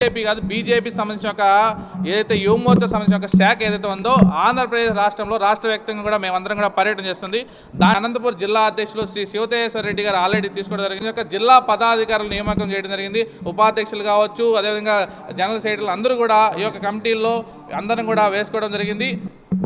BJP కాదు, BJP సంబంధించిన ఒక ఏదైతే యువమోర్చా సంబంధించిన ఒక శాఖ ఏదైతే ఉందో ఆంధ్రప్రదేశ్ రాష్ట్రంలో రాష్ట్ర వ్యాప్తంగా కూడా మేమందరం కూడా పర్యటన చేస్తుంది. దాని అనంతపురం జిల్లా అధ్యక్షులు శ్రీ శివతేశ్వర రెడ్డి గారు ఆల్రెడీ తీసుకోవడం జరిగింది. జిల్లా పదాధికారులు నియామకం చేయడం జరిగింది. ఉపాధ్యక్షులు కావచ్చు, అదేవిధంగా జనరల్ సెక్రటరీలు అందరూ కూడా ఈ యొక్క కమిటీల్లో అందరం కూడా వేసుకోవడం జరిగింది.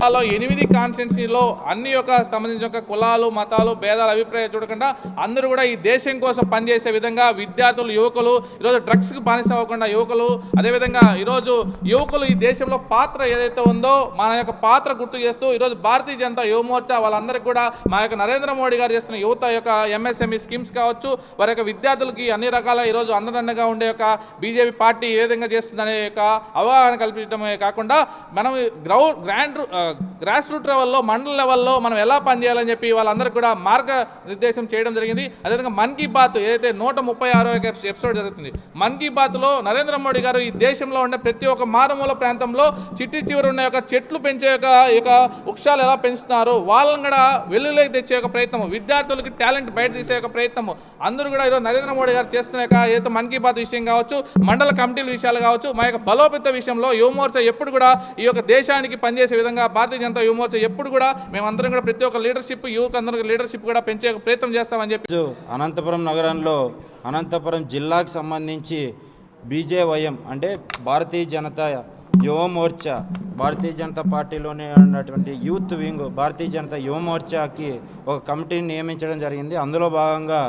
8 కాన్స్టిట్యున్సీలో అన్ని యొక్క సంబంధించిన ఒక కులాలు, మతాలు, భేదాలు, అభిప్రాయాలు చూడకుండా అందరూ కూడా ఈ దేశం కోసం పనిచేసే విధంగా విద్యార్థులు, యువకులు ఈరోజు డ్రగ్స్కి బానిస అవ్వకుండా యువకులు, అదేవిధంగా ఈరోజు యువకులు ఈ దేశంలో పాత్ర ఏదైతే ఉందో మన యొక్క పాత్ర గుర్తు చేస్తూ ఈరోజు భారతీయ జనతా యువమోర్చా వాళ్ళందరికీ కూడా మా యొక్క నరేంద్ర మోడీ గారు చేస్తున్న యువత యొక్క ఎంఎస్ఎంఈ స్కీమ్స్ కావచ్చు, వారి యొక్క విద్యార్థులకి అన్ని రకాల ఈరోజు అండదండగా ఉండే యొక్క బీజేపీ పార్టీ ఏ విధంగా చేస్తుందనే యొక్క అవగాహన కల్పించడమే కాకుండా మనం గ్రాస్ రూట్ లెవెల్లో, మండల లెవెల్లో మనం ఎలా పనిచేయాలని చెప్పి వాళ్ళందరికీ కూడా మార్గనిర్దేశం చేయడం జరిగింది. అదేవిధంగా మన్ కీ బాత్ ఏదైతే 136వ ఎపిసోడ్ జరుగుతుంది, మన్ కీ బాత్లో నరేంద్ర మోడీ గారు ఈ దేశంలో ఉండే ప్రతి ఒక్క మారుమూల ప్రాంతంలో చిట్టి చివరి ఉన్న యొక్క చెట్లు పెంచే యొక్క వృక్షాలు ఎలా పెంచుతున్నారు, వాళ్ళని కూడా వెలుగులోకి తెచ్చే ఒక ప్రయత్నం, విద్యార్థులకి టాలెంట్ బయట తీసే ఒక ప్రయత్నం అందరూ కూడా ఈరోజు నరేంద్ర మోడీ గారు చేస్తున్న యొక్క ఏదైతే మన్ కీ బాత్ విషయం కావచ్చు, మండల కమిటీల విషయాలు కావచ్చు, మా యొక్క బలోపేత విషయంలో యువమోర్చా ఎప్పుడు కూడా ఈ యొక్క దేశానికి పనిచేసే విధంగా భారతీయ జనతా యువమోర్చా ఎప్పుడు కూడా మేమందరం కూడా ప్రతి ఒక్క లీడర్షిప్, యువత అందరికీ లీడర్షిప్ కూడా పెంచే ప్రయత్నం చేస్తామని చెప్పి అనంతపురం నగరంలో అనంతపురం జిల్లాకు సంబంధించి బీజేవైఎం అంటే భారతీయ జనతా యువమోర్చా, భారతీయ జనతా పార్టీలోనే ఉన్నటువంటి యూత్ వింగ్ భారతీయ జనతా యువమోర్చాకి ఒక కమిటీని నియమించడం జరిగింది. అందులో భాగంగా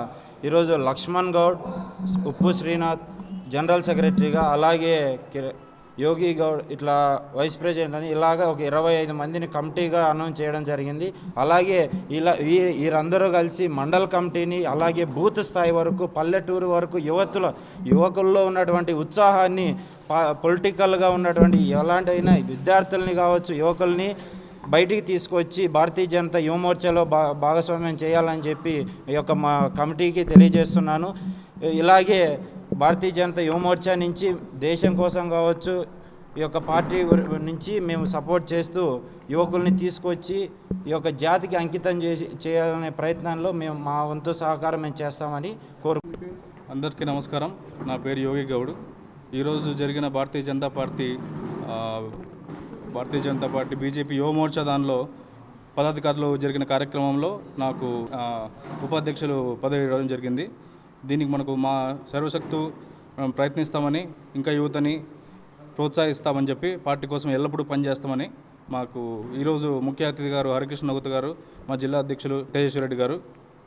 ఈరోజు లక్ష్మణ్ గౌడ్, ఉప్పు శ్రీనాథ్ జనరల్ సెక్రటరీగా, అలాగే యోగి గౌడ్ ఇట్లా వైస్ ప్రెసిడెంట్ అని ఇలాగ ఒక 25 మందిని కమిటీగా అనౌన్స్ చేయడం జరిగింది. అలాగే వీరందరూ కలిసి మండల కమిటీని, అలాగే బూత్ స్థాయి వరకు, పల్లెటూరు వరకు యువకుల్లో ఉన్నటువంటి ఉత్సాహాన్ని, పొలిటికల్గా ఉన్నటువంటి ఎలాంటి విద్యార్థుల్ని కావచ్చు, యువకుల్ని బయటికి తీసుకొచ్చి భారతీయ జనతా యువమోర్చాలో భాగస్వామ్యం చేయాలని చెప్పి ఈ యొక్క మా కమిటీకి తెలియజేస్తున్నాను. ఇలాగే భారతీయ జనతా యువమోర్చా నుంచి దేశం కోసం కావచ్చు, ఈ యొక్క పార్టీ నుంచి మేము సపోర్ట్ చేస్తూ యువకుల్ని తీసుకొచ్చి ఈ యొక్క జాతికి అంకితం చేయాలనే ప్రయత్నంలో మేము మా వంతు సహకారం మేము చేస్తామని అందరికీ నమస్కారం. నా పేరు యోగి గౌడ్. ఈరోజు జరిగిన భారతీయ జనతా పార్టీ బీజేపీ యువమోర్చా దానిలో పదాధికారులు జరిగిన కార్యక్రమంలో నాకు ఉపాధ్యక్షులు పదవి ఇవ్వడం జరిగింది. దీనికి మనకు మా సర్వశక్తు ప్రయత్నిస్తామని, ఇంకా యువతని ప్రోత్సహిస్తామని చెప్పి పార్టీ కోసం ఎల్లప్పుడూ పనిచేస్తామని మాకు ఈరోజు ముఖ్య అతిథి గారు హరికృష్ణ నగుత గారు, మా జిల్లా అధ్యక్షులు తేజేశ్వర రెడ్డి గారు,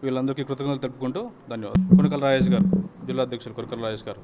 వీళ్ళందరికీ కృతజ్ఞతలు తెలుపుకుంటూ ధన్యవాదాలు. కొనకల రాజేష్ గారు, జిల్లా అధ్యక్షులు కొనకల రాజేష్ గారు.